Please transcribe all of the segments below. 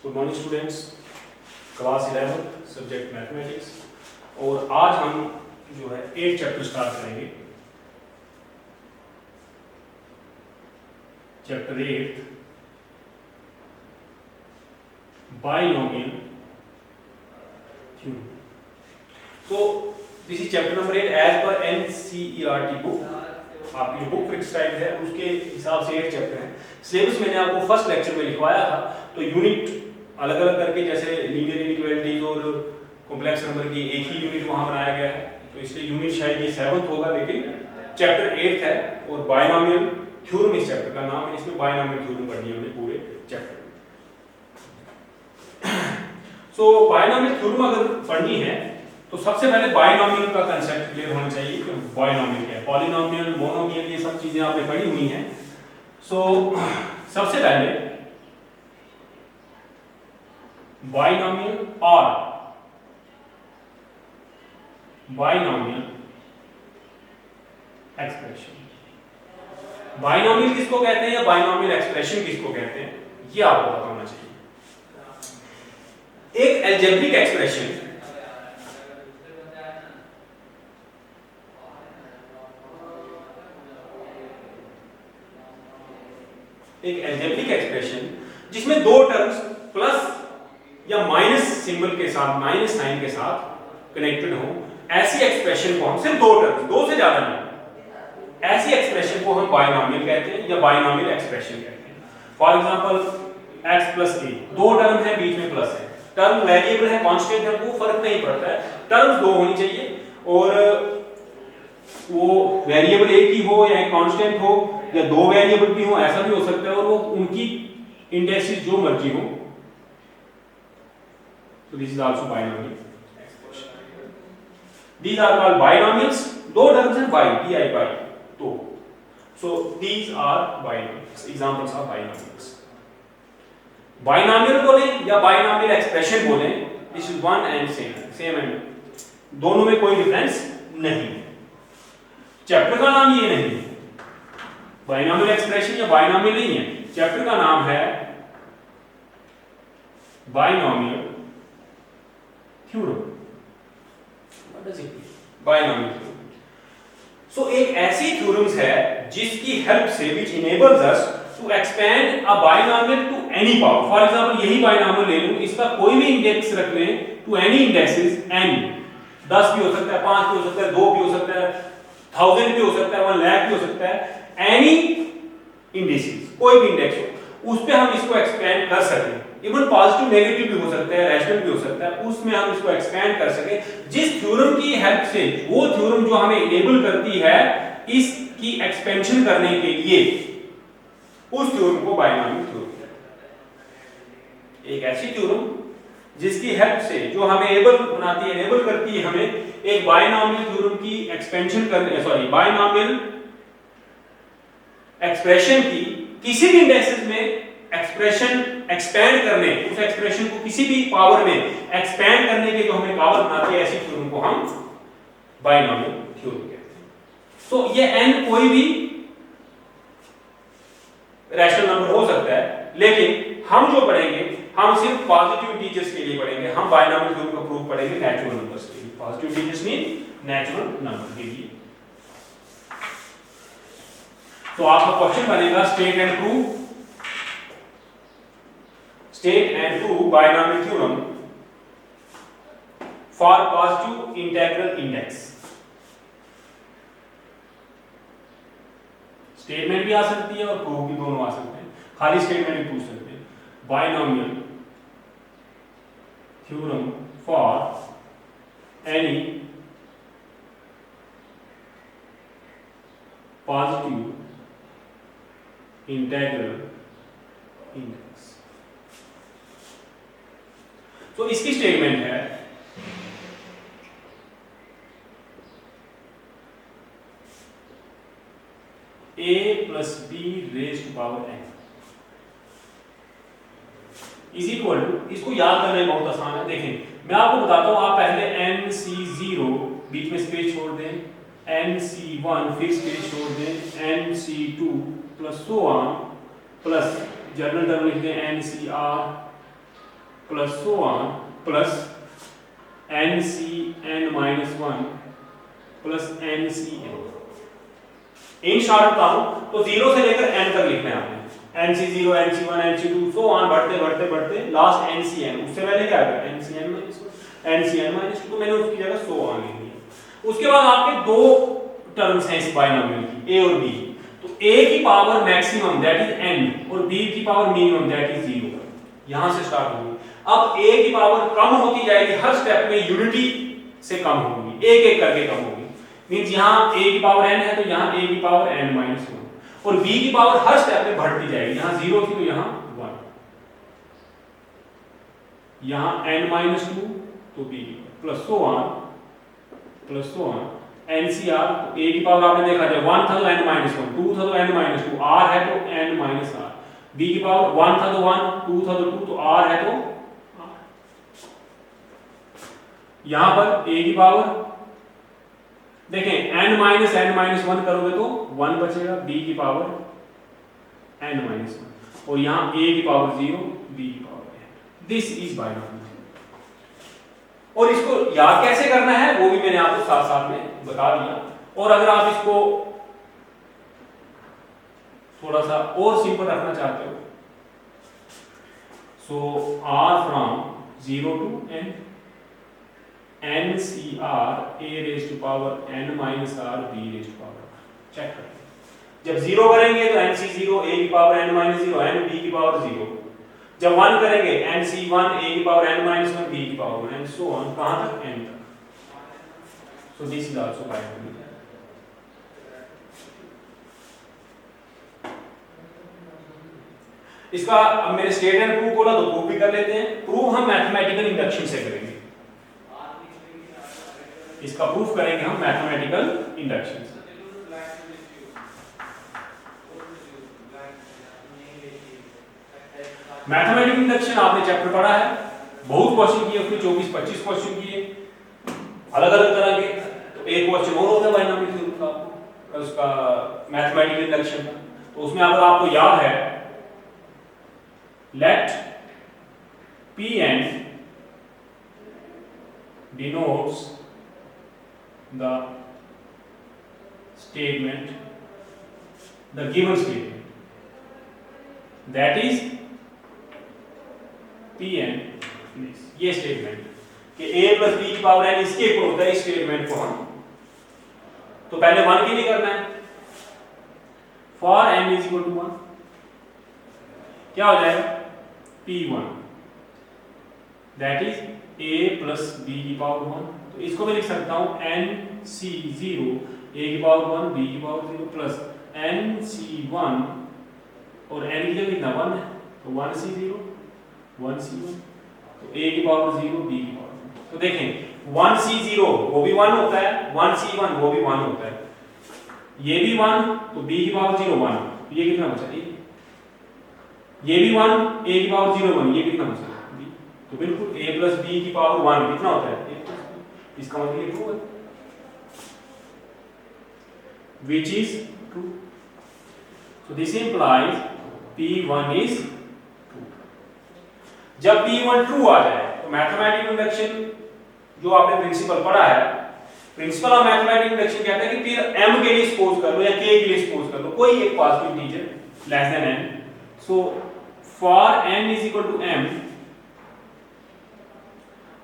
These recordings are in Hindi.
Good morning students, class 11 subject mathematics. और आज हम जो है 8 चैप्टर स्टार्ट करेंगे। Chapter 8 binomial theorem. तो this is chapter number 8 as per NCERT book. आपकी जो बुक प्रिस्क्राइब्ड है उसके हिसाब से 8 चैप्टर हैं। सिलेबस मैंने आपको फर्स्ट लेक्चर में लिखवाया था, तो यूनिट अलग अलग करके, जैसे लीनियर इनइक्वालिटीज और कॉम्प्लेक्स नंबर की एक ही यूनिट वहां बनाया गया है, तो इसलिए यूनिट शायद ये 7th होगा, लेकिन चैप्टर 8 है। और बाइनोमियल थ्योरम इस चैप्टर का नाम है। इसमें बाइनोमियल थ्योरम पढ़नी है हमने पूरे चैप्टर में। सो बाइनोमियल थ्योरम अगर पढ़नी है तो सबसे पहले बाइनोमियल का कंसेप्ट क्लियर होना चाहिए कि बाइनोमियल क्या है। पॉलिनोमियल, मोनोमियल, ये सब चीजें आपने पढ़ी हुई हैं। सो सबसे पहले बाइनोमियल और बाइनोमियल एक्सप्रेशन। बाइनोमियल किसको कहते हैं या बाइनोमियल एक्सप्रेशन किसको कहते हैं, ये आपको पता होना चाहिए। एक अलजेब्रिक एक्सप्रेशन जिसमें दो टर्म्स प्लस या माइनस सिंबल के साथ, माइनस साइन के साथ कनेक्टेड हो, ऐसी एक्सप्रेशन को हम, सिर्फ दो टर्म्स, दो से ज्यादा नहीं, ऐसी एक्सप्रेशन को हम बाइनोमियल कहते हैं या बाइनोमियल एक्सप्रेशन कहते हैं। For example x plus a, दो टर्म है, बीच में प्लस है, टर्म वेरिएबल है, कांस्टेंट है, वो फर्क नहीं पड़ता है, टर्म्स दो होनी चाहिए, और वो वेरिएबल एक ही हो या एक कांस्टेंट हो या दो वेरिएबल भी हो, ऐसा भी हो सकता है, और वो उनकी इंडेक्सेस जो मर्जी हो। So this is also binomial expression. These are called binomials. दो टर्म्स हैं, by, bi, तो so these are binomials. Examples are binomials. Binomial बोले या binomial expression बोले, this is one and same and दोनों में कोई डिफरेंस नहीं। चैप्टर का नाम ये नहीं है, बाइनोमियल एक्सप्रेशन या बाइनोमियल नहीं है, चैप्टर का नाम है binomial theorem. What does it mean binomial theorem? So एक ऐसी थ्योरम्स है जिसकी हेल्प से, which enables us to expand a binomial to any power. For example यही बाइनोमियल ले लूं, इसका कोई भी इंडेक्स रख लें, टू एनी इंडेक्सेस, एनी, 10 भी हो सकता है, 5 भी हो सकता है, 2 भी हो सकता है, 1000 भी हो सकता है, 1 लाख भी हो सकता है, एनी इंडेक्सेस, कोई भी इंडेक्स हो, उस पे हम इसको एक्सपेंड कर सकें। इवन पॉजिटिव नेगेटिव भी हो सकता है, रैशनल भी हो सकता है, उसमें हम इसको एक्सपेंड कर सकें, जिस थ्योरम की हेल्प से, वो थ्योरम जो हमें इनेबल करती है इसकी एक्सपेंशन करने के लिए, उस थ्योरम को बाइनोमियल थ्योरम कहते हैं। एक ऐसी थ्योरम जिसकी हेल्प से, जो हमें एबल बनाती है, एनेबल करती है हमें एक बाइनोमियल थ्योरम की एक्सपेंशन करने, सॉरी, बाइनोमियल एक्सप्रेशन की किसी भी इंडेक्सेस में एक्सप्रेशन एक्सपेंड करने, उस एक्सप्रेशन को किसी भी पावर में एक्सपेंड करने के जो हमें पावर बनाती है, ऐसी थ्योरम को हम बाइनोमियल थ्योरम कहते हैं। सो ये n कोई भी रैशनल नंबर हो सकता है, लेकिन हम जो पढ़ेंगे, हम सिर्फ पॉजिटिव इंटीजर्स के लिए पढ़ेंगे। हम बाइनोमियल थ्योरम का प्रूफ पढ़ेंगे नेचुरल नंबर्स के लिए। Positive integers mean natural number के लिए। तो आपका क्वेश्चन बनेगा state and prove binomial theorem for positive integral index. Statement भी आ सकती है और प्रूफ भी, दोनों आ सकते हैं, खाली स्टेटमेंट भी पूछ सकते हैं। Binomial theorem for any positive integral index. तो इसकी स्टेटमेंट है a plus B raise to power n is equal to, इसको याद करना बहुत आसान है। देखें, मैं आपको बताता हूं, आप पहले nc0 बीच में स्पेस छोड़ दें, nc1 फिर स्पेस छोड़ दें, nc2 plus so on, plus general term लिख दें NCR plus so on plus ncn minus 1 plus ncn। In short बताऊं तो 0 से लेकर n तक लिखना है आपने, nc0 nc1 nc2 so on बढ़ते बढ़ते बढ़ते लास्ट ncn। उससे पहले क्या है ncn minus 1 ncn minus 2, तो मैंने उसकी जगह सो ऑन लिख दिया। उसके बाद आपके दो टर्म्स हैं इस बाइनोमियल की, a और b। तो a की power maximum that is n और b की पावर मिनिमम दैट इज 0, यहां से स्टार्ट होगी। अब a की पावर कम होती जाएगी, हर स्टेप में यूनिटी से कम होगी, एक एक करके कम होगी। मींस यहां a की पावर n है तो यहां a की पावर n minus 1 और b की पावर हर स्टेप में बढ़ती जाएगी। यहां 0 थी तो यहां 1, यहां n minus 2 तो b plus so on NCR। तो a की पावर आपने देखा था 1 था तो n minus 1, 2 था तो n minus 2, r है तो n minus r। b की पावर 1 था तो 1, 2 था तो 2, तो r है तो r। यहां पर a की पावर देखें n minus 1 करोगे तो 1 बचेगा, b की पावर n minus 1 और यहां a की पावर 0, b की power n। This is binomial. और इसको याद कैसे करना है वो भी मैंने आपको साथ साथ में बता दिया। और अगर आप इसको थोड़ा सा और सिंपल रखना चाहते हो, सो r from 0 to n NCR a raised to power n minus r b raised to power r। Check करें, जब 0 करेंगे तो NC0 a की power n minus 0 n b की पावर 0। जब 1 करेंगे NC1 a की पावर n minus 1 b की पावर 1 एंड सो ऑन, कहां तक n तक। So this is also binomial. इसका अब मैंने स्टेट एंड प्रूफ बोला तो प्रूफ भी कर लेते हैं। प्रूफ हम मैथमेटिकल इंडक्शन से करेंगे, इसका प्रूफ करेंगे हम मैथमेटिकल इंडक्शन से। मैथमेटिकल इंडक्शन आपने चैप्टर पढ़ा है, बहुत क्वेश्चन किए उसमें, 24-25 क्वेश्चन किए अलग अलग तरह के। तो एक क्वेश्चन और होता है बाइनोमियल थ्योरम का, उसका मैथमेटिकल इंडक्शन का। तो उसमें अगर आपको याद है, late Pn denotes the statement, the given statement, that is Pn, ये स्टेटमेंट कि a प्लस b की पावर n इसके इक्वल होता है, इस स्टेटमेंट को हम तो पहले 1 के लिए करना है। For n is equal to 1 क्या हो जाएगा P1 that is a plus b की पावर 1। तो इसको मैं लिख सकता हूं NC0 a की पावर 1 b की पावर 0 प्लस NC1 और n की जगह कितना 1 है तो 1C0 1C1, तो a की पावर 0 b की पावर 1। तो देखें 1C0 वो भी 1 होता है, 1C1 वो भी 1 होता है, ये भी 1 तो b की पावर 0 1, तो ये कितना बचा ये भी 1 a की पावर 0 1, ये कितना बचा b। तो बिल्कुल a प्लस b की पावर 1 कितना होता है a प्लस b, इसका मतलब ये ट्रू है, which is true। so this implies P1 is true। जब P1 ट्रू आ जाए तो मैथमेटिकल इंडक्शन जो आपने प्रिंसिपल पढ़ा है, प्रिंसिपल ऑफ मैथमेटिकल इंडक्शन कहता है कि फिर m के लिए सपोज कर लो या k के लिए सपोज कर लो, कोई एक positive integer less than n। So for n is equal to m,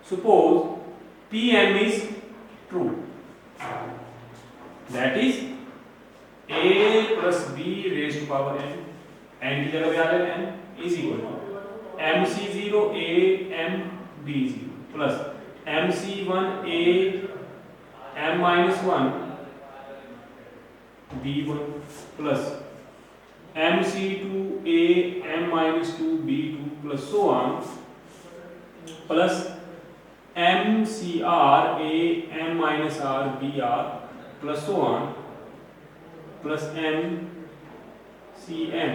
suppose Pm is true, that is a plus b raised to power n, n की जगह पे आ जाएगा n is equal to mc0 a m b0 plus mc1 a m minus 1 b1 plus mc2 a m minus 2 b2 plus so on plus mcr a m minus r br plus so on plus mcm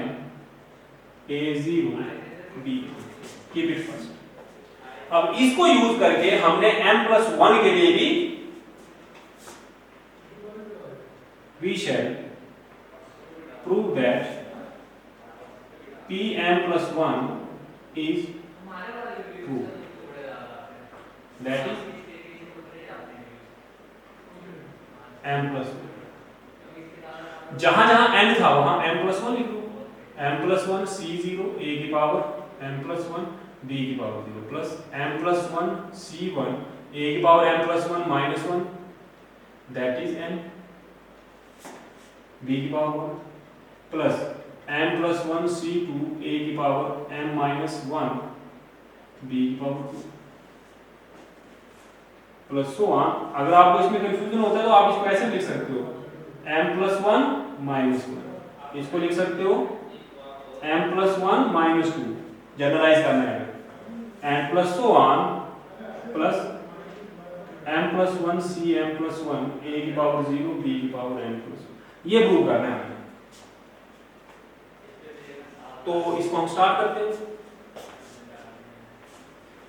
a0 b। Keep it first. अब इसको यूज करके हमने m प्लस 1 के लिए भी we shall prove that Pm plus 1 is 2 that is m plus 1। जहां जहां n था वहां m प्लस 1 लिख दो, m प्लस 1 c0 a की पावर m प्लस 1 b की power 0 plus m plus 1 c1 a की power m plus 1 minus 1 that is n b की power 1 plus m plus 1 c2 a की पावर m माइनस 1 b की पावर 2 प्लस सो ऑन। अगर आपको इसमें कंफ्यूजन होता है तो आप इसको ऐसे लिख सकते हो m प्लस 1 माइनस 1, इसको लिख सकते हो m प्लस 1 माइनस 2, जनरलाइज करना है and plus so on plus m plus 1 c m plus 1 a की पावर 0 b की पावर m प्लस 1, ये प्रूव करना है। तो इसको हम स्टार्ट करते हैं।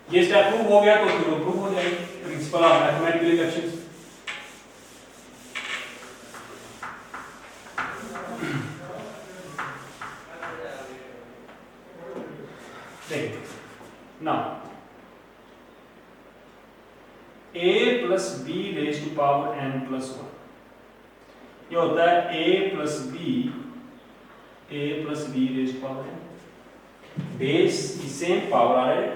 ये स्टेप प्रूव हो गया तो फिर वो प्रूव हो जाएगी प्रिंसिपल ऑफ मैथमेटिकल इंडक्शन। देखिए now a plus B raise to power n plus 1, ये होता है a plus B raise to power n, base की सेम पावर आ रहा है,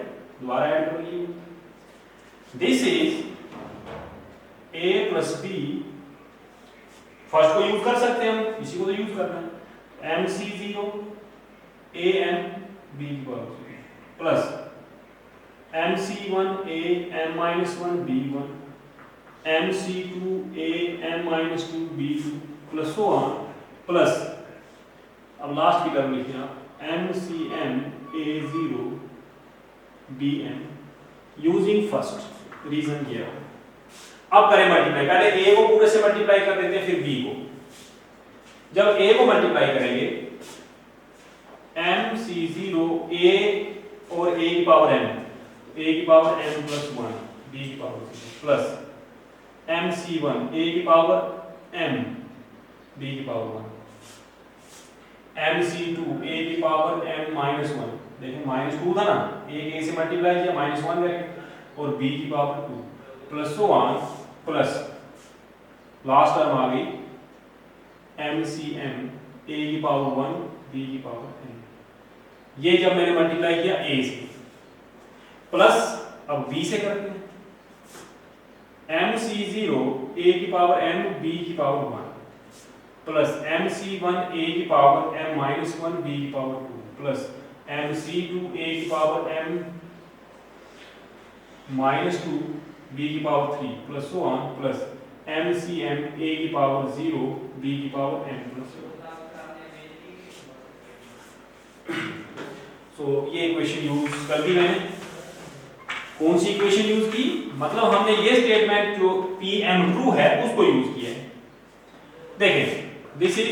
दोबारा ऐड कर लीजिए। This is a plus B, first को यूज कर सकते हैं हम, इसी को तो यूज करना है, mc0 a m b की power plus mc1 a m minus 1 b1 mc2 a m minus 2 b2 plus so on plus अब लास्ट की टर्म लिखिए आप mcm a0 bm using first reason किया। अब करें मल्टीप्लाई, पहले a को पूरे से मल्टीप्लाई कर देते हैं फिर b को। जब a को मल्टीप्लाई करेंगे mc0 a और a की पावर m, a की पावर m प्लस 1 b की पावर 0 प्लस mc1 a की पावर m b की पावर 1 mc2 a की पावर m माइनस 1, देखिए माइनस 2 था ना, a के से मल्टीप्लाई किया माइनस 1 ब्रैकेट और b की power 2 plus so on plus last term आ गई mcm a की पावर 1 b की पावर n। ये जब मैंने मल्टीप्लाई किया a से प्लस अब b से करते हैं mc0 a की पावर m b की पावर 1 प्लस mc1 a की पावर m माइनस 1 b की पावर 2 प्लस mc2 a की पावर m माइनस 2 b की power 3 plus so on plus mcm a की पावर 0 b की पावर m प्लस 1। सो ये इक्वेशन यूज कर दी मैंने। कौन सी इक्वेशन यूज की, मतलब हमने ये स्टेटमेंट जो pm ट्रू है उसको यूज किया है। देखें दिस इज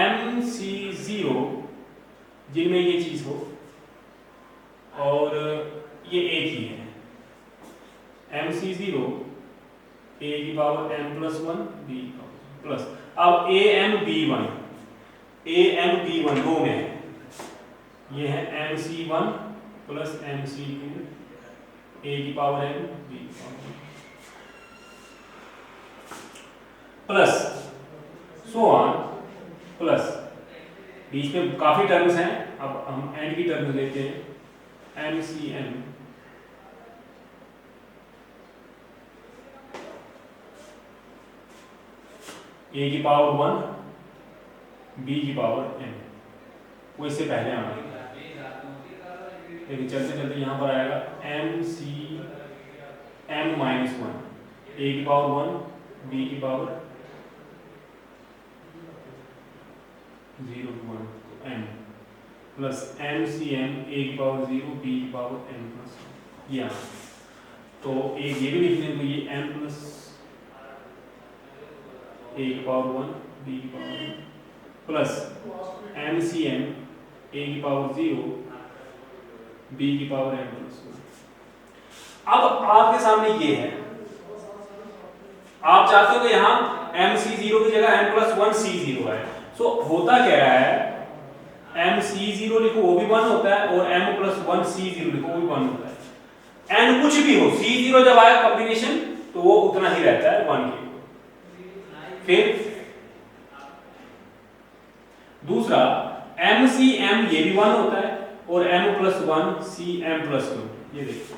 mc0 जिनमें ये चीज हो और ये एक ही है mc0 a की पावर m प्लस 1 b की पावर प्लस अब am b1 दो में है, ये है mc1 प्लस mc2 a की पावर m b की power plus so on plus बीच में काफी टर्म्स हैं, अब हम एंड की टर्म्स लेते हैं mcm a की पावर 1 b की पावर m, वो इससे पहले आना है लेकिन चलते चलते यहाँ पर आएगा mcm माइनस 1 a की पावर 1 b की power 0 to 1 m plus mcm a की पावर 0 b की पावर m प्लस 1, ये तो एक ये भी लिखने को ये m प्लस a की पावर 1 b की पावर 1 प्लस mcm a की पावर 0 b की पावर m प्लस 1। अब आपके सामने ये है, आप चाहते हो कि यहाँ mc0 की जगह m प्लस 1 c0 है। सो होता क्या है एम सी जीरो लिखो वो भी 1 होता है, और एम प्लस 1 सी जीरो लिखो वो भी 1 होता है। एन कुछ भी हो, सी जीरो जब आए कॉम्बिनेशन तो वो उतना ही रहता है 1 के। फिर दूसरा एम सी एम ये भी 1 होता है, और M plus 1 C M plus 1, ये देखो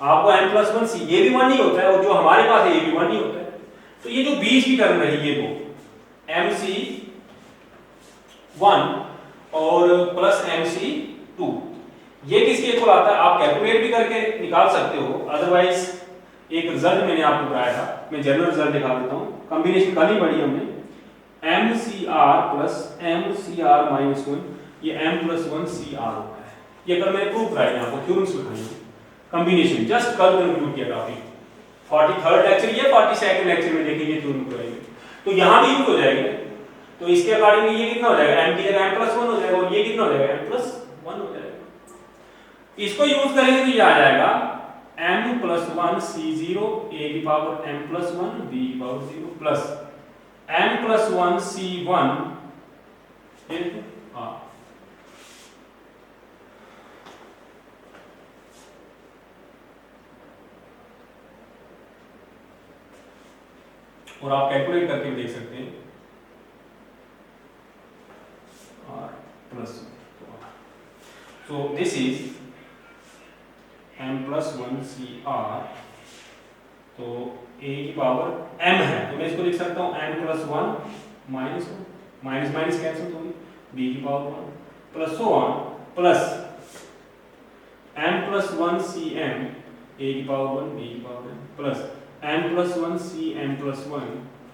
आपको एम प्लस 1 सी ये भी 1 ही होता है, और जो हमारे पास है ये भी 1 ही होता है। तो ये जो बीच की टर्म रही ये वो एम सी 1 और प्लस एम सी 2, ये किसके इक्वल आता है आप कैलकुलेट भी करके निकाल सकते हो, अदरवाइज एक रिजल्ट मैंने आपको बताया था, मैं जनरल रिजल्ट दिखा देता हूं। कॉम्बिनेशन कल ही पढ़ी हमने, M C R plus M C R minus 1, ये एम प्लस 1 सी आर होता है। ये कल मैंने प्रूव कराया आपको, थ्योरम्स दिखाई कॉम्बिनेशन, जस्ट कल कंक्लूड किया टॉपिक। 43rd लेक्चर ये 42nd लेक्चर में देखेंगे थ्योरम कराएंगे, तो यहां भी यूज हो जाएगा। तो इसके अकॉर्डिंग ये कितना हो जाएगा, एम की जगह एम प्लस 1 हो जाएगा, और ये कितना हो जाएगा एम प्लस 1 हो जाएगा। इसको यूज करेंगे तो ये आ जाएगा m प्लस 1 c0 a की पावर m प्लस 1 b की power 0 plus m plus 1 c1 हाँ और आप कैलकुलेट करके देख सकते हैं r plus, so this is m plus 1 C R, तो a की पावर m है तो मैं इसको लिख सकता हूँ m plus 1 minus 1, minus minus cancel होगी, b की power 1 plus so on, plus m plus 1 C m a की पावर 1 b की power 1 plus m plus 1 C m plus 1 a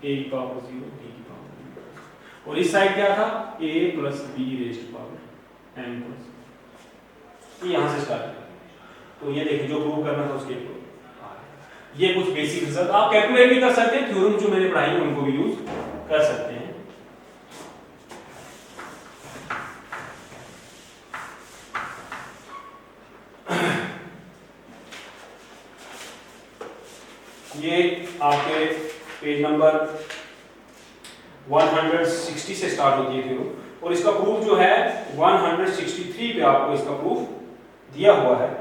की पावर 0 b की पावर 1, और इस साइड क्या था a plus b raise to power m plus, यहाँ से स्टार्ट करें। तो ये देखिए जो प्रूव करना था उसके ये कुछ बेसिक रिजल्ट आप कैलकुलेट भी कर सकते हैं, थ्योरम जो मैंने पढ़ाई है उनको भी यूज कर सकते हैं। ये आपके पेज नंबर 160 से स्टार्ट होती है थ्योरम, और इसका प्रूफ जो है 163 पे आपको इसका प्रूफ दिया हुआ है।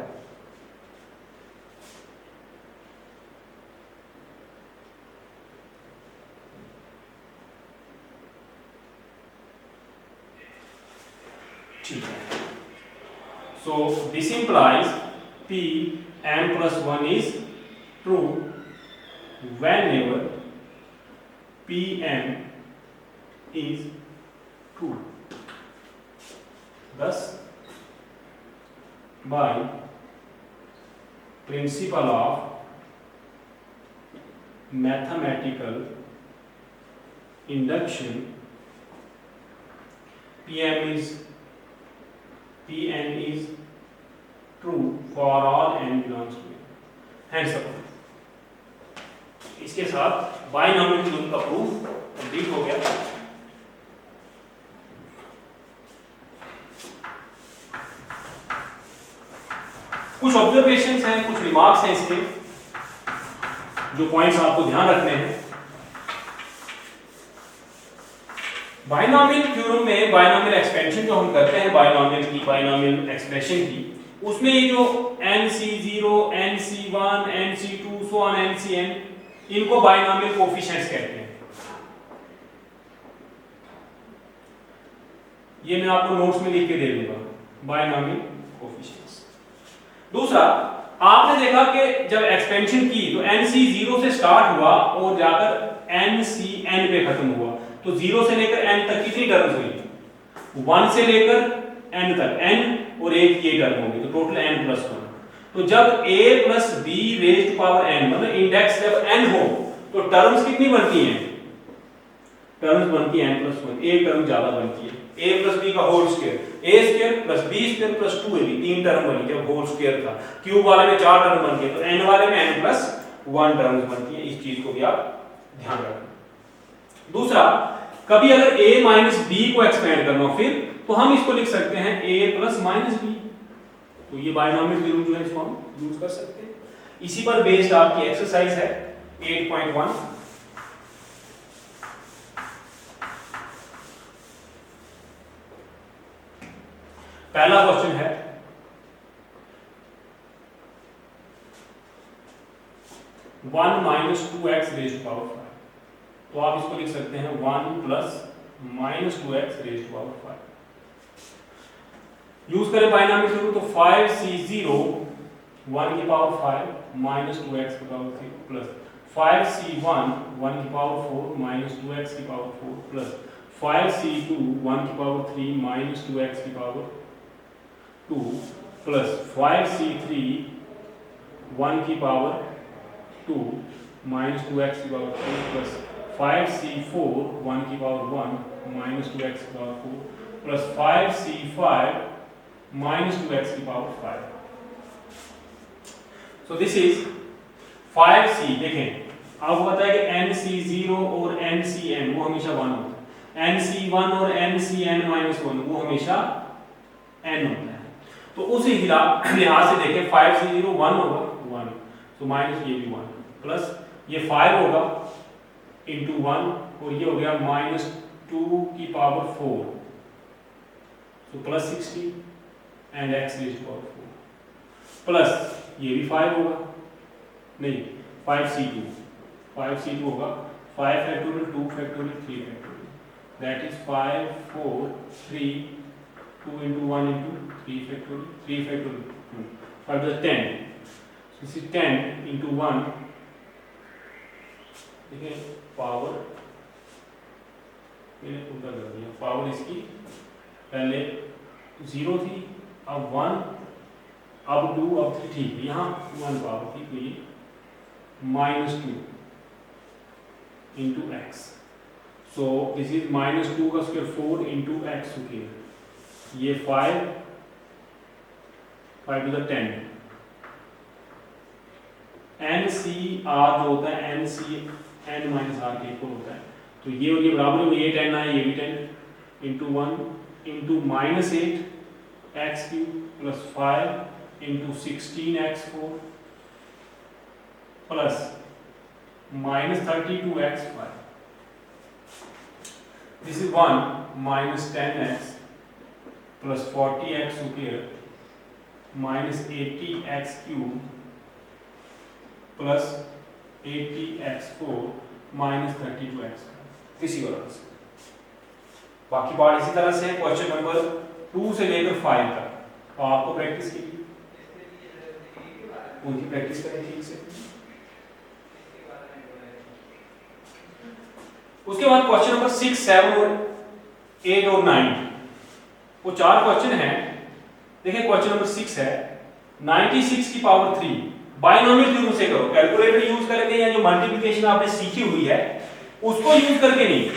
ठीक है, so this implies p m plus 1 is true whenever p m is true. Thus by principle of mathematical induction Pn is true for all n belongs to n. Hence इसके साथ बाइनॉमियल थ्योरम का प्रूफ कंप्लीट हो गया। कुछ ऑब्जर्वेशंस हैं, कुछ रिमार्क्स हैं इसके, जो पॉइंट्स आपको ध्यान रखने हैं। बाइनॉमियल थ्योरम में बाइनॉमियल एक्सपेंशन जो हम करते हैं बाइनॉमियल की, बाइनॉमियल एक्सप्रेशन की, उसमें ये जो nc0 nc1 nc2 so on ncn, इनको बाइनॉमियल कोफिशिएंट्स कहते हैं। ये मैं आपको नोट्स में लिख के दे दूंगा, बाइनॉमियल कोफिशिएंट्स। दूसरा, आपने देखा कि जब एक्सपेंशन की तो nc0 से स्टार्ट हुआ और जाकर ncn पे खत्म हुआ, तो 0 से लेकर n तक कितनी टर्म्स हुई, 1 से लेकर n तक n और एक ये टर्म होगी, तो टोटल n प्लस 1। तो जब a plus b raise to power n, मतलब इंडेक्स जब n हो तो टर्म्स कितनी बनती हैं, टर्म्स बनती है n प्लस 1, एक टर्म ज्यादा बनती है, a प्लस b का whole square, a square plus b square plus 2ab, तीन टर्म बनी जब होल स्क्वायर था। क्यूब वाले में 4 टर्म बनती है, तो n वाले में n प्लस 1 टर्म्स बनती है। इस चीज को भी आप ध्यान रखना। दूसरा, कभी अगर a माइनस b को एक्सपेंड करना हो फिर, तो हम इसको लिख सकते हैं a प्लस माइनस b, तो ये बाइनॉमियल थ्योरम जो है इसको हम यूज कर सकते हैं। इसी पर बेस्ड आपकी एक्सरसाइज है 8.1। पहला क्वेश्चन है 1 minus 2x raise to power 5, तो आप इसको लिख सकते हैं 1 plus minus 2x raise to power 5। Use करें बाइनॉमियल थ्योरम, तो 5c0 1 की पावर 5 माइनस 2x की पावर 3 प्लस 5c1 1 की पावर 4 माइनस 2x की पावर 4 प्लस 5c2 1 की पावर 3 माइनस 2x की पावर 2 प्लस 5c3 1 की पावर 2 माइनस 2x की पावर 3 प्लस 5c4 1 की पावर 1 माइनस 2x की power 4 plus 5c5 minus 2x की power 5। So this is 5c। देखें आपको पता है कि nc0 और ncn वो हमेशा 1 होता है, nc1 और ncn माइनस 1 वो हमेशा n होता है। तो उस लिहाज से देखें 5c0 1 होगा 1, तो माइनस ये भी 1 प्लस ये 5 होगा इंटू 1 और ये हो गया माइनस 2 की पावर 4, तो plus 60 and x raise to power 4 plus ये भी 5 होगा, नहीं 5c2 होगा 5 factorial 2 factorial 3 factorial, that is 5 4 3 2 into 1 into 3 factorial 3 factorial 5 to the 10, so this is 10 into 1, देखिए पावर मैंने उल्टा कर दिया, पावर इसकी पहले 0 थी, अब 1, अब 2, अब 3, ठीक है यहाँ 1 पावर थी, तो ये minus 2 into x, so this is minus 2 का स्क्वायर 4 इंटू एक्स, ओके ये 5 to the 10 NCR जो होता है NCN माइनस आर के इक्वल होता है, तो ये और ये बराबर में, ये 10 आए ये भी 10 into 1 into minus 8 x cube plus 5 into 16x4 plus minus 32x5, this is 1 minus 10x plus 40x square minus 80x cube plus 80x4 minus 32x, इसी और आंसर। बाकी बात इसी तरह से क्वेश्चन नंबर 2 से लेकर 5 तक, तो आपको प्रैक्टिस कीजिए, उनकी प्रैक्टिस करें ठीक से। उसके बाद क्वेश्चन नंबर 6 7 और 8 और 9, वो 4 क्वेश्चन हैं। देखिए क्वेश्चन नंबर 6 है 96 की पावर 3 बाइनोमियल थ्योरम से करो, कैलकुलेटर यूज करके या जो मल्टीप्लिकेशन आपने सीखी हुई है उसको यूज करके नहीं,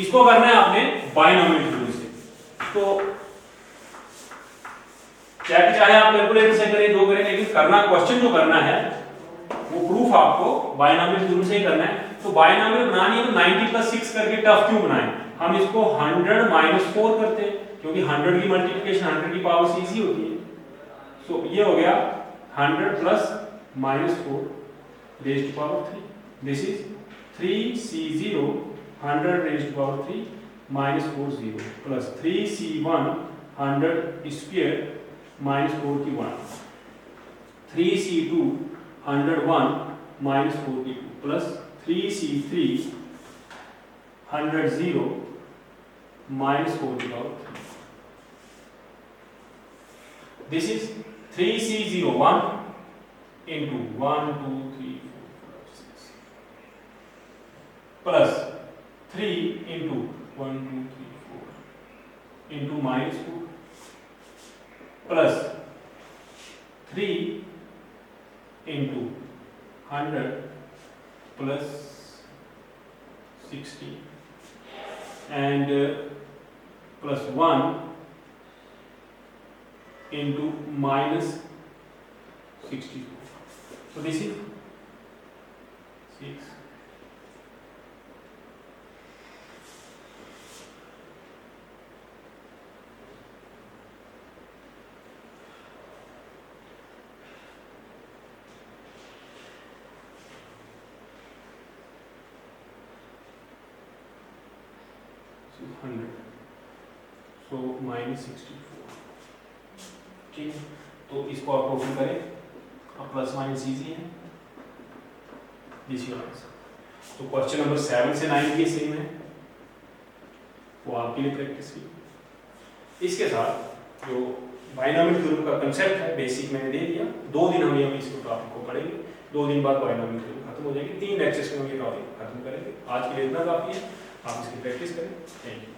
इसको करना है आपने बाइनोमियल थ्योरम से। तो चाहे आप कैलकुलेटर से करें जो करें, लेकिन करना क्वेश्चन जो करना है वो प्रूफ आपको बाइनोमियल थ्योरम से ही करना है। तो बाइनोमियल बनानी है तो 90 प्लस 6 करके टफ क्यों बनाएं, हम इसको 100 माइनस 4 करते हैं, क्योंकि 100 की मल्टीप्लिकेशन 100 की पावर से इजी होती है। सो ये हो गया 100 plus minus 4 raise to power 3, this is 3c0 100 raise to power 3 minus 4 0 plus 3c1 100 square minus 4 की 1, 3c2 101 माइनस 4 की 2 प्लस 3c3 100 0 माइनस 4 की power 3, this is 3c0 1 into 1 2 3 4 5 6 plus 3 into 1 2 3 4 into minus 4 plus 3 into 100 plus 60 and plus 1 into minus 64. So this is 6. So 100. So minus 64. ठीक है, तो इसको आप टोटल करें, अब प्लस माइनस इजी है, दिस योर आंसर। तो क्वेश्चन नंबर 7 से 9 ये सेम है, वो आपके लिए प्रैक्टिस की। इसके साथ जो बायनॉमियल थ्योरम का कंसेप्ट है बेसिक मैंने दे दिया। 2 दिन हम ये इस टॉपिक को पढ़ेंगे, 2 दिन बाद बायनॉमियल थ्योरम खत्म हो जाएगी, 3 लेक्चर्स में हम ये टॉपिक खत्म करेंगे। आज के लिए इतना काफी है, आप इसकी प्रैक्टिस करें। Thank you.